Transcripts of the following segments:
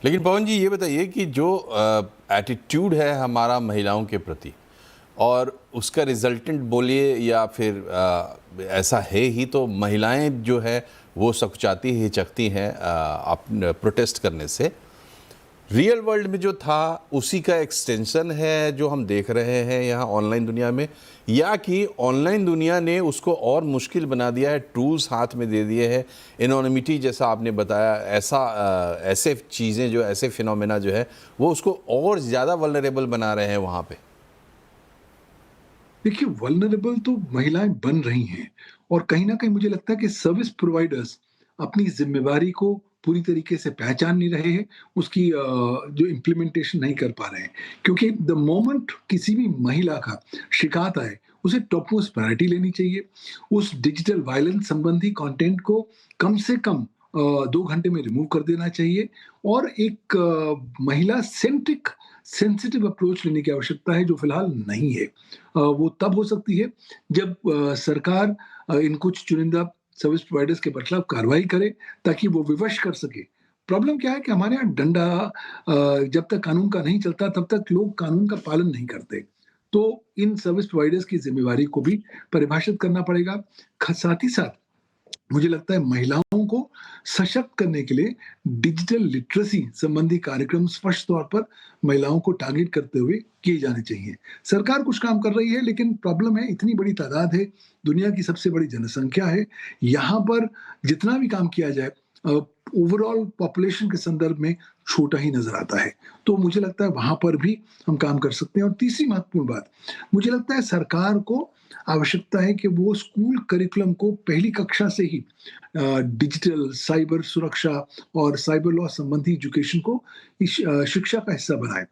लेकिन पवन जी ये बताइए कि जो एटीट्यूड है हमारा महिलाओं के प्रति और उसका रिजल्टेंट बोलिए या फिर ऐसा है ही, तो महिलाएं जो है वो सकुचाती हिचकती हैं प्रोटेस्ट करने से। रियल वर्ल्ड में जो था उसी का एक्सटेंशन है जो हम देख रहे हैं यहाँ ऑनलाइन दुनिया में, या कि ऑनलाइन दुनिया ने उसको और मुश्किल बना दिया है, टूल्स हाथ में दे दिए हैं, एनोनिमिटी जैसा आपने बताया, ऐसे चीज़ें जो ऐसे फिनोमेना जो है वो उसको और ज़्यादा वल्नरेबल बना रहे हैं वहाँ पे। देखिए, वल्नरेबल तो महिलाएं बन रही हैं और कहीं ना कहीं मुझे लगता है कि सर्विस प्रोवाइडर्स अपनी जिम्मेवारी को पूरी तरीके से पहचान नहीं रहे हैं, उसकी जो इम्प्लीमेंटेशन नहीं कर पा रहे हैं। क्योंकि द मोमेंट किसी भी महिला का शिकायत आए, उसे टॉप मोस्ट प्रायोरिटी लेनी चाहिए। उस डिजिटल वायलेंस संबंधी कंटेंट को कम से कम 2 घंटे में रिमूव कर देना चाहिए और एक महिला सेंट्रिक सेंसिटिव अप्रोच लेने की आवश्यकता है, जो फिलहाल नहीं है। वो तब हो सकती है जब सरकार इन कुछ चुनिंदा सर्विस प्रोवाइडर्स के खिलाफ कार्रवाई करे, ताकि वो विवश कर सके। प्रॉब्लम क्या है कि हमारे यहाँ डंडा जब तक कानून का नहीं चलता तब तक लोग कानून का पालन नहीं करते। तो इन सर्विस प्रोवाइडर्स की जिम्मेवारी को भी परिभाषित करना पड़ेगा। साथ ही साथ मुझे लगता है महिलाओं को सशक्त करने के लिए डिजिटल लिटरेसी संबंधी कार्यक्रम स्पष्ट तौर पर महिलाओं को टारगेट करते हुए किए जाने चाहिए। सरकार कुछ काम कर रही है, लेकिन प्रॉब्लम है इतनी बड़ी तादाद है, दुनिया की सबसे बड़ी जनसंख्या है। यहाँ पर जितना भी काम किया जाए ओवरऑल पॉपुलेशन के संदर्भ में छोटा ही नजर आता है। तो मुझे लगता है वहां पर भी हम काम कर सकते हैं। और तीसरी महत्वपूर्ण बात, मुझे लगता है सरकार को आवश्यकता है कि वो स्कूल करिकुलम को पहली कक्षा से ही डिजिटल साइबर सुरक्षा और साइबर लॉ संबंधी एजुकेशन को शिक्षा का हिस्सा बनाए।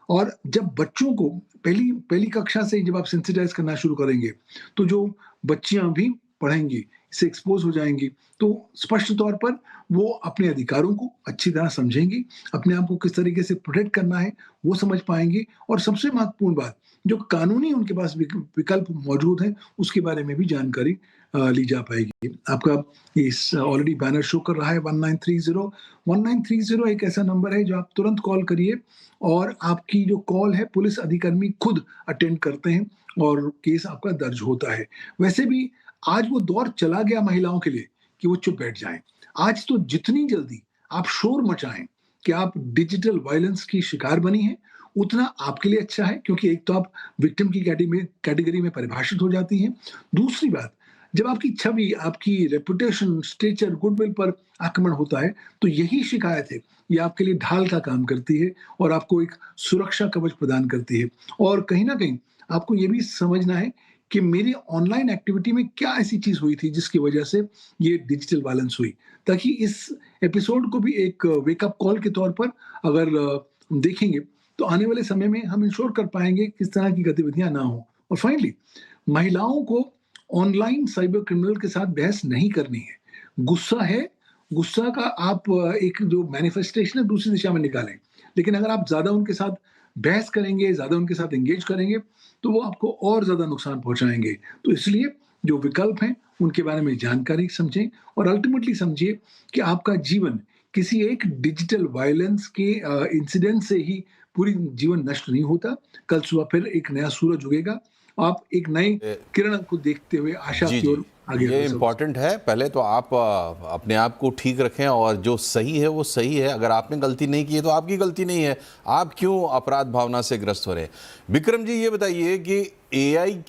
और जब बच्चों को पहली पहली कक्षा से ही जब आप सेंसिटाइज करना शुरू करेंगे, तो जो बच्चियां भी पढ़ेंगी, इससे एक्सपोज हो जाएंगी, तो स्पष्ट तौर पर वो अपने अधिकारों को अच्छी तरह समझेंगी, अपने आप को किस तरीके से प्रोटेक्ट करना है वो समझ पाएंगी। और सबसे महत्वपूर्ण बात, जो कानूनी उनके पास विकल्प मौजूद हैं, उसके बारे में भी जानकारी ली जा पाएगी। आपका इस ऑलरेडी बैनर शो कर रहा है 1930। 1930 एक ऐसा नंबर है जो आप तुरंत कॉल करिए और आपकी जो कॉल है पुलिस अधिकर्मी खुद अटेंड करते हैं और केस आपका दर्ज होता है। वैसे भी आज वो दौर चला गया महिलाओं के लिए कि वो चुप बैठ जाएं। आज तो जितनी जल्दी आप शोर मचाएं कि आप डिजिटल वायलेंस की शिकार बनी हैं, उतना आपके लिए अच्छा है, क्योंकि एक तो आप विक्टिम की कैटेगरी में परिभाषित हो जाती हैं। दूसरी बात, जब आपकी छवि, आपकी रेपुटेशन, स्टेचर, गुडविल पर आक्रमण होता है, तो यही शिकायत है, ये आपके लिए ढाल का काम करती है और आपको एक सुरक्षा कवच प्रदान करती है। और कहीं ना कहीं आपको ये भी समझना है कि मेरी ऑनलाइन एक्टिविटी में क्या ऐसी चीज हुई थी जिसकी वजह से ये डिजिटल वायलेंस हुई, ताकि इस एपिसोड को भी एक वेकअप कॉल के तौर पर अगर देखेंगे, तो आने वाले समय में हम इंश्योर कर पाएंगे किस तरह की गतिविधियां ना हो। और फाइनली, महिलाओं को ऑनलाइन साइबर क्रिमिनल के साथ बहस नहीं करनी है। गुस्सा है, गुस्सा का आप एक जो मैनिफेस्टेशन है दूसरी दिशा में निकालें। लेकिन अगर आप ज्यादा उनके साथ बहस करेंगे, ज्यादा उनके साथ एंगेज करेंगे, तो वो आपको और ज्यादा नुकसान पहुंचाएंगे। तो इसलिए जो विकल्प हैं उनके बारे में जानकारी समझें और अल्टीमेटली समझिए कि आपका जीवन किसी एक डिजिटल वायलेंस के इंसिडेंट से ही पूरी जीवन नष्ट नहीं होता। कल सुबह फिर एक नया सूरज उगेगा। आप एक नए किरण को देखते हुए आशा जी की जी, ओर आगे ये अग्रसर हो इम्पॉर्टेंट है। पहले तो आप अपने आप को ठीक रखें और जो सही है वो सही है। अगर आपने गलती नहीं की है तो आपकी गलती नहीं है, आप क्यों अपराध भावना से ग्रस्त हो रहे हैं। विक्रम जी ये बताइए कि एआई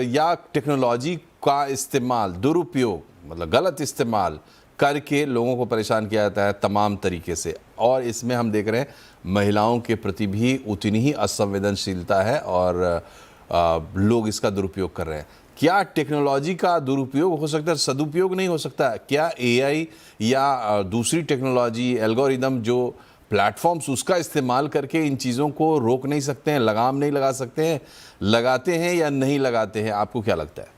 या टेक्नोलॉजी का इस्तेमाल, दुरुपयोग मतलब गलत इस्तेमाल करके लोगों को परेशान किया जाता है तमाम तरीके से, और इसमें हम देख रहे हैं महिलाओं के प्रति भी उतनी ही असंवेदनशीलता है और लोग इसका दुरुपयोग कर रहे हैं। क्या टेक्नोलॉजी का दुरुपयोग हो सकता है, सदुपयोग नहीं हो सकता? क्या एआई या दूसरी टेक्नोलॉजी, एल्गोरिदम जो प्लेटफॉर्म्स उसका इस्तेमाल करके इन चीज़ों को रोक नहीं सकते हैं, लगाम नहीं लगा सकते हैं? लगाते हैं या नहीं लगाते हैं, आपको क्या लगता है?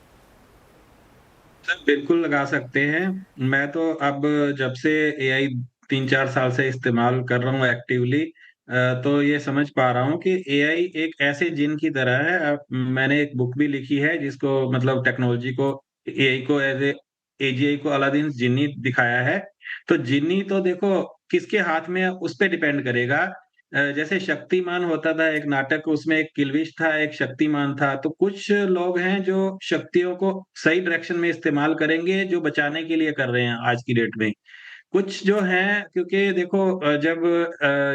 सर बिल्कुल लगा सकते हैं। मैं तो अब जब से एआई 3-4 साल से इस्तेमाल कर रहा हूँ एक्टिवली, तो ये समझ पा रहा हूँ कि एआई एक ऐसे जिन की तरह है। मैंने एक बुक भी लिखी है जिसको मतलब टेक्नोलॉजी को, एआई को एज ए एजीआई को अलादीन जिन्नी दिखाया है। तो जिन्नी तो देखो किसके हाथ में है उस पे डिपेंड करेगा। जैसे शक्तिमान होता था एक नाटक, उसमें एक किल्विश था, एक शक्तिमान था। तो कुछ लोग हैं जो शक्तियों को सही डायरेक्शन में इस्तेमाल करेंगे, जो बचाने के लिए कर रहे हैं आज की डेट में। कुछ जो हैं क्योंकि देखो जब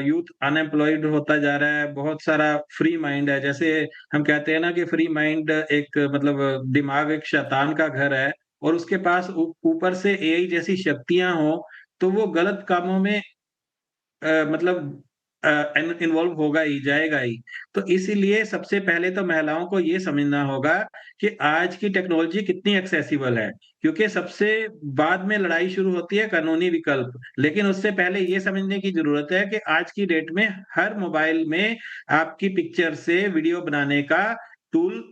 यूथ अनएम्प्लॉयड होता जा रहा है, बहुत सारा फ्री माइंड है, जैसे हम कहते हैं ना कि फ्री माइंड एक मतलब दिमाग एक शैतान का घर है और उसके पास ऊपर से एआई जैसी शक्तियाँ हों, तो वो गलत कामों में मतलब इन्वॉल्व होगा ही, जाएगा ही। तो इसीलिए सबसे पहले तो महिलाओं को ये समझना होगा कि आज की टेक्नोलॉजी कितनी एक्सेसिबल है, क्योंकि सबसे बाद में लड़ाई शुरू होती है कानूनी विकल्प। लेकिन उससे पहले ये समझने की ज़रूरत है कि आज की डेट में हर मोबाइल में आपकी पिक्चर से वीडियो बनाने का टूल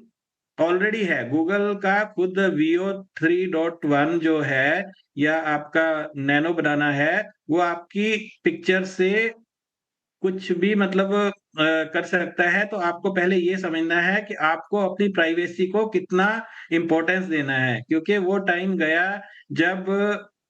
ऑलरेडी है। गूगल का खुद वीओ 3.1 जो है या आपका नैनो बनाना है, वो आपकी पिक्चर से कुछ भी मतलब कर सकता है। तो आपको पहले ये समझना है कि आपको अपनी प्राइवेसी को कितना इम्पोर्टेंस देना है, क्योंकि वो टाइम गया जब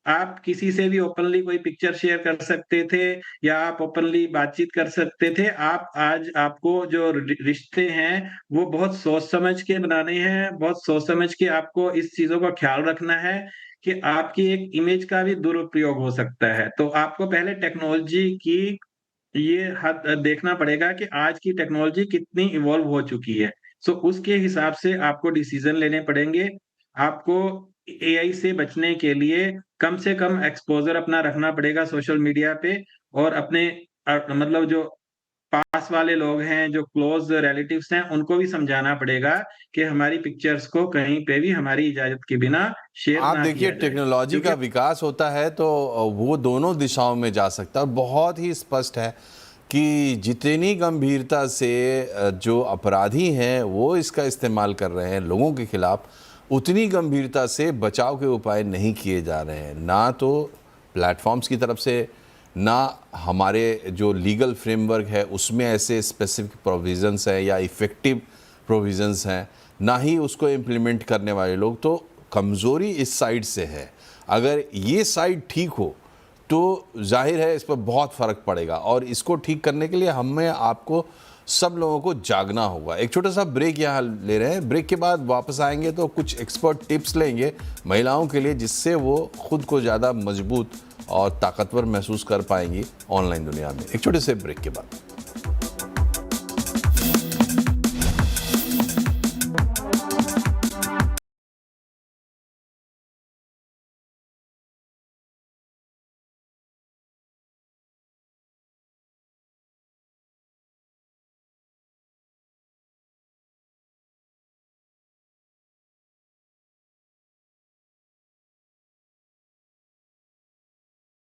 आप किसी से भी ओपनली कोई पिक्चर शेयर कर सकते थे या आप ओपनली बातचीत कर सकते थे। आप आज आपको जो रिश्ते हैं, वो बहुत सोच समझ के बनाने हैं, बहुत सोच समझ के आपको इस चीज़ों का ख्याल रखना है कि आपकी एक इमेज का भी दुरुपयोग हो सकता है। तो आपको पहले टेक्नोलॉजी की ये हद देखना पड़ेगा कि आज की टेक्नोलॉजी कितनी इवॉल्व हो चुकी है। सो उसके हिसाब से आपको डिसीज़न लेने पड़ेंगे। आपको एआई से बचने के लिए कम से कम एक्सपोज़र अपना रखना पड़ेगा सोशल मीडिया पे और अपने मतलब जो पास वाले लोग हैं, जो क्लोज़ रिलेटिव्स हैं, उनको भी समझाना पड़ेगा कि हमारी पिक्चर्स को कहीं पे भी हमारी इजाज़त के बिना शेयर आप ना देखिए, किया जाए। टेक्नोलॉजी का क्योंकि विकास होता है तो वो दोनों दिशाओं में जा सकता है। और बहुत ही स्पष्ट है कि जितनी गंभीरता से जो अपराधी हैं वो इसका इस्तेमाल कर रहे हैं लोगों के खिलाफ, उतनी गंभीरता से बचाव के उपाय नहीं किए जा रहे हैं, ना तो प्लेटफॉर्म्स की तरफ से, ना हमारे जो लीगल फ्रेमवर्क है उसमें ऐसे स्पेसिफिक प्रोविजंस हैं या इफ़ेक्टिव प्रोविजंस हैं, ना ही उसको इम्प्लीमेंट करने वाले लोग। तो कमज़ोरी इस साइड से है। अगर ये साइड ठीक हो तो जाहिर है इस पर बहुत फ़र्क पड़ेगा, और इसको ठीक करने के लिए हमें आपको सब लोगों को जागना होगा। एक छोटा सा ब्रेक यहाँ ले रहे हैं, ब्रेक के बाद वापस आएंगे तो कुछ एक्सपर्ट टिप्स लेंगे महिलाओं के लिए, जिससे वो खुद को ज़्यादा मजबूत और ताकतवर महसूस कर पाएंगी ऑनलाइन दुनिया में। एक छोटे से ब्रेक के बाद।